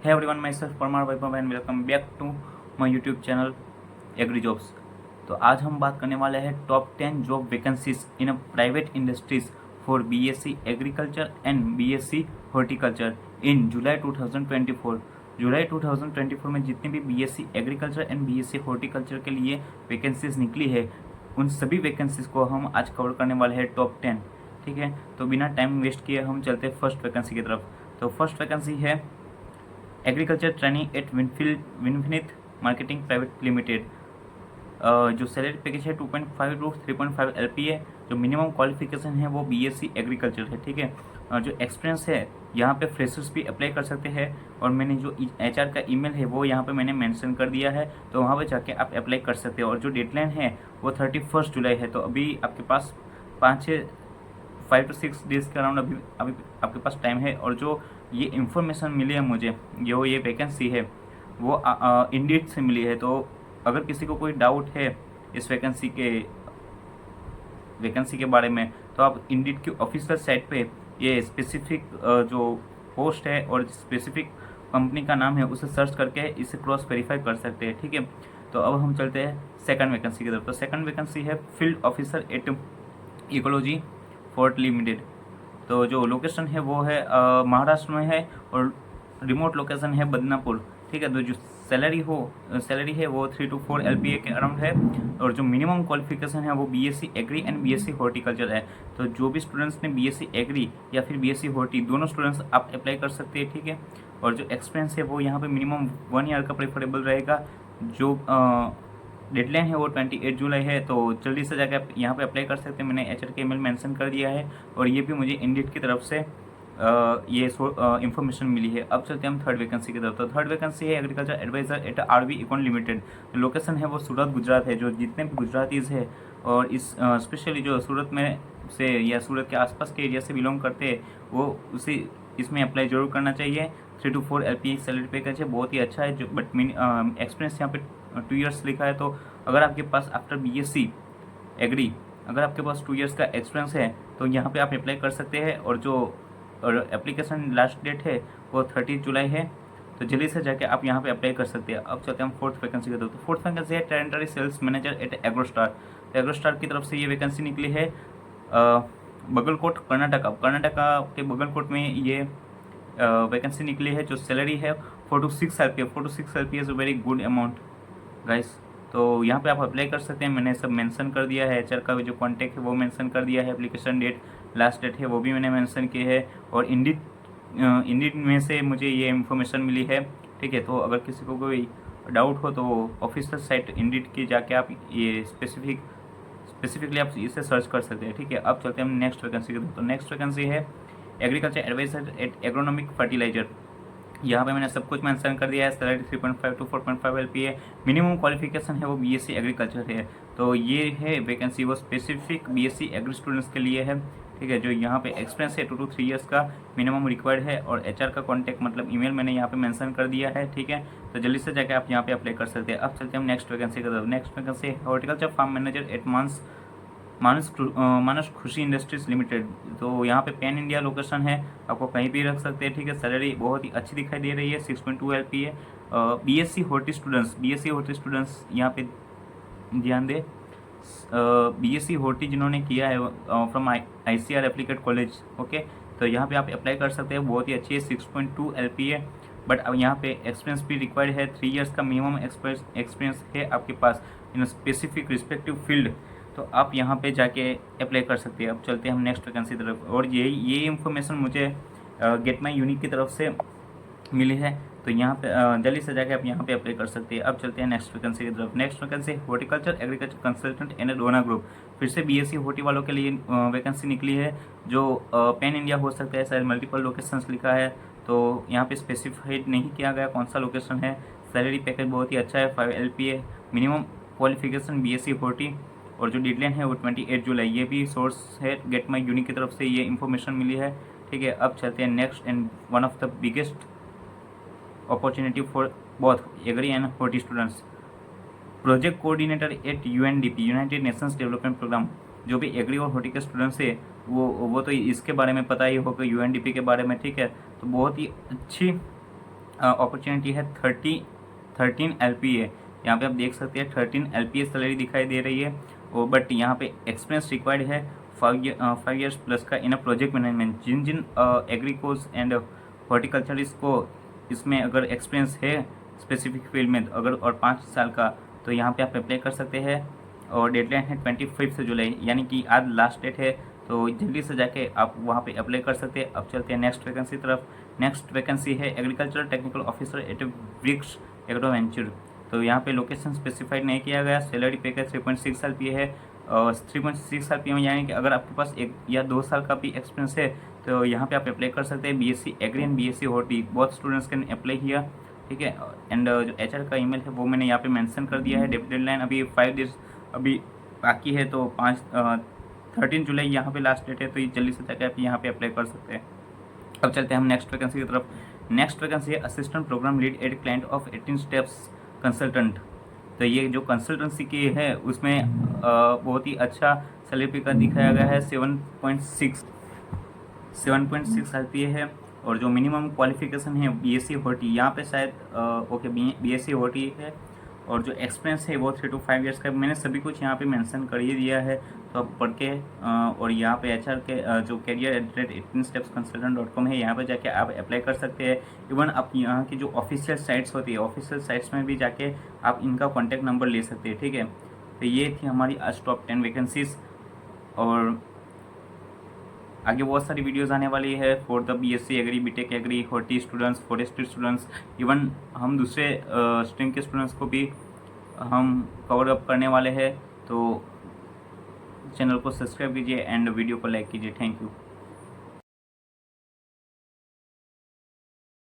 Hey everyone, myself Parmar Vaibhav and welcome back to my YouTube channel agri jobs. तो आज हम बात करने वाले हैं top 10 job vacancies in a private industries for BSc agriculture and BSc horticulture in July 2024। July 2024 में जितनी भी BSc agriculture and BSc horticulture के लिए वैकेंसीज निकली है, उन सभी वैकेंसीज को हम आज कवर करने वाले हैं टॉप 10। ठीक है, तो बिना टाइम वेस्ट किए हम चलते हैं फर्स्ट वैकेंसी की तरफ। तो फर्स्ट वैकेंसी है एग्रीकल्चर ट्रेनिंग एट विनफिनिथ मार्केटिंग प्राइवेट लिमिटेड। जो सैलरी पैकेज है 2.5 टू 3.5 LPA। जो मिनिमम क्वालिफिकेशन है वो बीएससी एग्रीकल्चर है। ठीक है, और जो एक्सपीरियंस है यहाँ पे फ्रेशर्स भी अप्लाई कर सकते हैं, और मैंने जो HR का ईमेल है वो यहाँ पे मैंने मेंशन कर दिया है, तो वहाँ पे जाके आप अप्लाई कर सकते हैं। और जो डेडलाइन है वो 31 जुलाई है, तो अभी आपके पास 5 to 6 डेज़ के अराउंड अभी आपके पास टाइम है। और जो ये इन्फॉर्मेशन मिली है मुझे, जो ये वैकेंसी है वो इंडीड से मिली है। तो अगर किसी को कोई डाउट है इस वैकेंसी के बारे में, तो आप इंडीड की ऑफिशियल साइट पे ये स्पेसिफिक जो पोस्ट है और स्पेसिफिक कंपनी का नाम है उसे सर्च करके इसे क्रॉस वेरीफाई कर सकते हैं। ठीक है, तो अब हम चलते हैं सेकंड वैकेंसी की तरफ। तो सेकंड वैकेंसी है field officer eight ecology fort limited. तो जो लोकेशन है वो है महाराष्ट्र में है, और रिमोट लोकेशन है बदनापुर। ठीक है, तो जो सैलरी है वो 3 to 4 LPA के अराउंड है, और जो मिनिमम क्वालिफिकेशन है वो BSc agri and BSc horticulture है। तो जो भी स्टूडेंट्स ने बीएससी एग्री या फिर बीएससी हॉर्टी, दोनों स्टूडेंट्स आप अप्लाई कर सकते हैं। ठीक है, और जो एक्सपीरियंस है वो यहाँ पे मिनिमम 1 ईयर का प्रेफरेबल रहेगा। जो डेडलाइन है वो 28 जुलाई है, तो जल्दी से जाकर आप यहाँ पे अप्लाई कर सकते हैं। मैंने HR के ईमेल मेंशन कर दिया है, और ये भी मुझे इंडीड की तरफ से ये इन्फॉर्मेशन मिली है। अब चलते हैं हम थर्ड वैकेंसी की तरफ। तो थर्ड वैकेंसी है agriculture adviser at RV econ limited. Location है वो सूरत गुजरात है। जो जितने भी गुजरातीज़ है और इस स्पेशली जो सूरत में से या सूरत के आसपास के एरिया से बिलोंग करते हैं, वो उसी इसमें अप्लाई जरूर करना चाहिए। 3 to 4 LPA सैलरी पैकेज है, बहुत ही अच्छा है। जो बट एक्सपीरियंस यहाँ पे 2 ईयर्स लिखा है। तो अगर आपके पास आफ्टर BSc एग्री अगर आपके पास 2 ईयर्स का एक्सपीरियंस है तो यहाँ पे आप अप्लाई कर सकते हैं। और जो एप्लीकेशन लास्ट डेट है वो 30 जुलाई है, तो जल्दी से जाके आप यहाँ पे अप्लाई कर सकते हैं। अब चलते हैं हम फोर्थ वैकेंसी की तरफ। तो फोर्थ वैकेंसी है territory sales manager at AgroStar. AgroStar की तरफ से ये वैकेंसी निकली है बगलकोट कर्नाटका के बगलकोट में ये वैकेंसी निकली है। जो सैलरी है 4 to 6 LPA। 4 to 6 LPA is a very good amount guys. तो यहाँ पे आप अप्लाई कर सकते हैं। मैंने सब मेंशन कर दिया है, HR का जो कॉन्टैक्ट है वो मेंशन कर दिया है, एप्लीकेशन डेट लास्ट डेट है वो भी मैंने मेंशन की है, और इंडीड में से मुझे ये इन्फॉर्मेशन मिली है। ठीक है, तो अगर किसी को कोई डाउट हो तो ऑफिशियल साइट इंडीड की जाके आप ये स्पेसिफिकली आप इसे सर्च कर सकते हैं। ठीक है, अब चलते हैं हम नेक्स्ट वैकेंसी की तरफ। तो नेक्स्ट वैकेंसी है agriculture adviser at agronomic fertiliser. यहाँ पे मैंने सब कुछ मेंशन कर दिया है। Salary 3.5 to 4.5 LPA। Minimum qualification है वो BSc एग्रीकल्चर है। तो ये है वैकेंसी वो स्पेसिफिक BSc एग्री स्टूडेंट्स के लिए है। ठीक है, जो यहाँ पे एक्सपीरियंस है 2 to 3 ईयर्स का मिनिमम रिक्वायर्ड है, और HR का कॉन्टैक्ट मतलब ईमेल मैंने यहाँ पे मेंशन कर दिया है। ठीक है, तो जल्दी से जाकर आप यहाँ पे अप्लाई कर सकते हैं। अब चलते हैं हम नेक्स्ट वैकेंसी की तरफ। नेक्स्ट वैकेंसी है हॉर्टिकल्चर फार्म मैनेजर एट मानस खुशी इंडस्ट्रीज लिमिटेड। तो यहाँ पे पैन इंडिया लोकेशन है, आपको कहीं भी रख सकते हैं। ठीक है, सैलरी बहुत ही अच्छी दिखाई दे रही है 6.2 LPA। BSc हॉर्टी स्टूडेंट्स यहाँ पे ध्यान दें। BSc हॉर्टी जिन्होंने किया है फ्रॉम ICR एप्लीकेट कॉलेज, ओके, तो यहाँ पे आप अप्लाई कर सकते हैं। बहुत ही अच्छी है 6.2 LPA। बट अब यहाँ पे एक्सपीरियंस भी रिक्वायर्ड है, 3 ईयर्स का मिनिमम एक्सपीरियंस है आपके पास इन स्पेसिफिक रिस्पेक्टिव फील्ड, तो आप यहाँ पे जाके अप्लाई कर सकते हैं। अब चलते हैं हम नेक्स्ट वैकेंसी की तरफ। और ये इन्फॉर्मेशन मुझे गेट माई यूनिक की तरफ से मिली है, तो यहाँ पे जल्दी से जाके आप यहाँ पे अप्लाई कर सकते हैं। अब चलते हैं नेक्स्ट वैकेंसी की तरफ। Next vacancy horticulture agriculture consultant and डोना ग्रुप। फिर से BSc हॉर्टी वालों के लिए वैकेंसी निकली है, जो पैन इंडिया हो सकता है, शायद मल्टीपल लोकेशंस लिखा है, तो यहाँ पे स्पेसिफाइड नहीं किया गया कौन सा लोकेशन है। सैलरी पैकेज बहुत ही अच्छा है 5 LPA। Minimum qualification BSc horti, और जो डेडलाइन है वो 28 जुलाई। ये भी सोर्स है गेट माई यूनिक की तरफ से ये इन्फॉर्मेशन मिली है। ठीक है, अब चलते हैं next and one of the biggest opportunity for both agri and horti students, project coordinator at UNDP United Nations Development Programme. जो भी एग्री और हॉर्टी के स्टूडेंट्स है वो तो इसके बारे में पता ही होगा, UNDP के बारे में। ठीक है, तो बहुत ही अच्छी अपॉर्चुनिटी है 13 LPA। यहाँ पे आप देख सकते हैं 13 LPA सैलरी दिखाई दे रही है। और बट यहाँ पे एक्सपीरियंस रिक्वायर्ड है 5 years प्लस का इन अ प्रोजेक्ट मैनेजमेंट। जिन जिन एग्रीकोल्स एंड हॉर्टिकल्चरिस्ट को इसमें अगर एक्सपीरियंस है स्पेसिफिक फील्ड में अगर और 5 साल का, तो यहाँ पे आप अप्लाई कर सकते हैं। और डेडलाइन है 25 जुलाई, यानी कि आज लास्ट डेट है, तो जल्दी से जाके आप वहाँ पे अप्लाई कर सकते हैं। अब चलते हैं नेक्स्ट वैकेंसी तरफ। नेक्स्ट वैकेंसी है agriculture technical officer at BRICS agro venture. तो यहाँ पे लोकेशन स्पेसिफाइड नहीं किया गया। सैलरी पैकेज 3.6 LPA है। 3.6 LPA में यानी कि अगर आपके पास 1 या 2 साल का भी एक्सपीरियंस है तो यहाँ पे आप अप्लाई कर सकते हैं। BSc agri and BSc horti बहुत स्टूडेंट्स कैन अप्लाई किया, ठीक है। एंड जो HR का ईमेल है वो मैंने यहाँ पे मेंशन कर दिया है। डेडलाइन अभी 5 डेज अभी बाकी है, तो 13 जुलाई यहाँ पे लास्ट डेट है, तो ये जल्दी से जाकर आप यहाँ पे अप्लाई कर सकते हैं। अब चलते हैं हम नेक्स्ट वैकेंसी की तरफ। नेक्स्ट वैकेंसी है assistant programme lead at client of 18 steps consultant. तो ये जो कंसल्टेंसी की है उसमें बहुत ही अच्छा सैलरी का दिखाया गया है। 7.6 LPA है। और जो मिनिमम क्वालिफिकेशन है BSc हॉर्टी, यहाँ पे शायद ओके BSc हॉर्टी है। और जो एक्सपीरियंस है वो 3 to 5 years का। मैंने सभी कुछ यहाँ पे मेंशन कर ही दिया है, तो आप पढ़ के और यहाँ पे HR के जो career@18stepsconsultant.com है, यहाँ पे जाके आप अप्लाई कर सकते हैं। इवन आप यहाँ की जो ऑफिशियल साइट्स होती है, ऑफिशियल साइट्स में भी जाके आप इनका कॉन्टैक्ट नंबर ले सकते हैं, ठीक है। तो ये थी हमारी आज टॉप 10 वैकेंसीज। और आगे बहुत सारी वीडियोस आने वाली है for the BSc agri, BTech agri, horti students, forestry students. Even हम दूसरे स्ट्रीम के स्टूडेंट्स को भी हम कवर अप करने वाले हैं। तो चैनल को सब्सक्राइब कीजिए एंड वीडियो को लाइक कीजिए। Thank you.